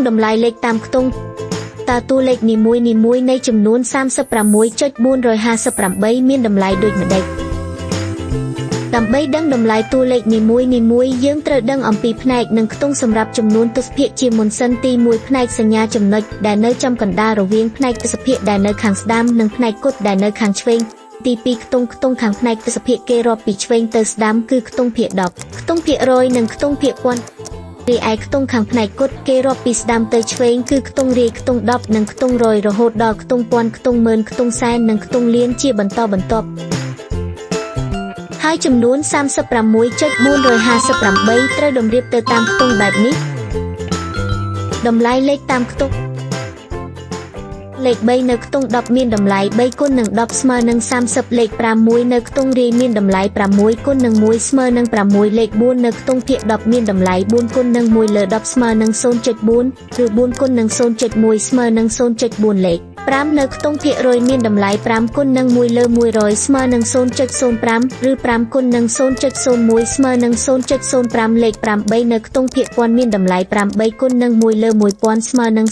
តម្លៃលេខតាមខ្ទង់តើតួលេខនីមួយៗនៃចំនួន 36.458 មានតម្លៃដូចម្តេចដើម្បីដឹងតម្លៃតួលេខនីមួយៗយើងត្រូវដឹងអំពីផ្នែកនិងខ្ទង់សម្រាប់ចំនួនទស្សភាគជាមុនសិនទី1ផ្នែកសញ្ញាចំណុចដែលនៅចំកណ្ដាលរវាងផ្នែកទស្សភាគដែលនៅខាងស្ដាំនិងផ្នែកគុតដែលនៅខាងឆ្វេងទី2ខ្ទង់ខាងផ្នែកទស្សភាគគេរាប់ពីឆ្វេងទៅស្ដាំគឺខ្ទង់ភាគ10ខ្ទង់ភាគរយនិងខ្ទង់ភាគពាន់រីឯខ្ទង់ខាងផ្នែកគុតគេរាប់ពីស្ដាំទៅឆ្វេងគឺខ្ទង់រាយខ្ទង់10និងខ្ទង់រយរហូតដល់ខ្ទង់ពាន់ខ្ទង់ម៉ឺនខ្ទង់សែននិងខ្ទង់លានជាបន្តបន្ទាប់ហើយចំនួន 36.458 ត្រូវតម្រៀបទៅតាមខ្ទង់បែបនេះតម្លៃលេខតាមខ្ទង់លេខ3នៅខ្ទង់10មានតម្លៃ3គុណនឹង10ស្មើនឹង30លេខ5នៅខ្ទង់រាយមានតម្លៃ6គុណនឹង1ស្មើនឹង6លេខ4នៅខ្ទង់ភាគ10មានតម្លៃ4គុណនឹង1លើ10ស្មើនឹង 0.4 ឬ4គុណនឹង 0.1 ស្មើនឹង 0.4 លេខ5នៅខ្ទង់ភាគរយមានតម្លៃ5គុណនឹង1លើ100ស្មើនឹង 0.05 ឬ5គុណនឹង 0.01 ស្មើនឹង 0.05 លេខ8នៅខ្ទង់ភាគពាន់មានតម្លៃ8គុណនឹង1លើ1000ស្មើនឹង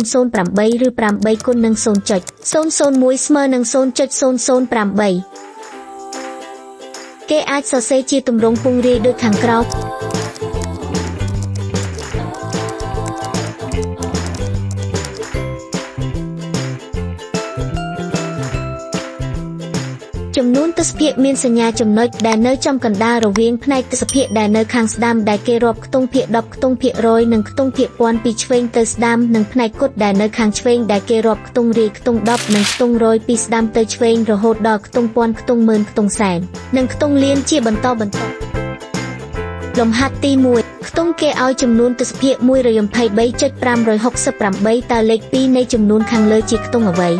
0.008 ឬ8គុណនឹង 0.001 ស្មើនឹង 0.008 គេអាចសរសេរជាទម្រង់ពង្រាយដូចខាងក្រោមចំនួនទស្សភាគមានសញ្ញាចំណុចដែលនៅចំកណ្ដាលរវាងផ្នែកទស្សភាគដែលនៅខាងស្ដាំដែលគេរាប់ខ្ទង់ភាគ10ខ្ទង់ភាគរយនិងខ្ទង់ភាគពាន់ពីឆ្វេងទៅស្ដាំនិងផ្នែកគុតដែលនៅខាងឆ្វេងដែលគេរាប់ខ្ទង់រាយខ្ទង់10និងខ្ទង់រយពីស្ដាំទៅឆ្វេងរហូតដល់ខ្ទង់ពាន់ខ្ទង់ម៉ឺនខ្ទង់សែននិងខ្ទង់លានជាបន្តបន្ទាប់លំហាត់ទី1ខ្ទង់គេឲ្យចំនួនទស្សភាគ 123.568 តើលេខ2នៃចំនួនខាងលើជាខ្ទង់អ្វី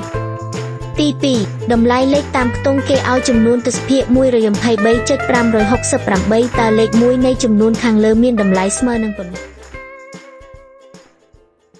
ទី2តម្លៃលេខតាមខ្ទង់គេឲ្យចំនួនទស្សភាគ 123.568 តើលេខ1នៃចំនួនខាងលើមានតម្លៃស្មើនឹងប៉ុន្មាន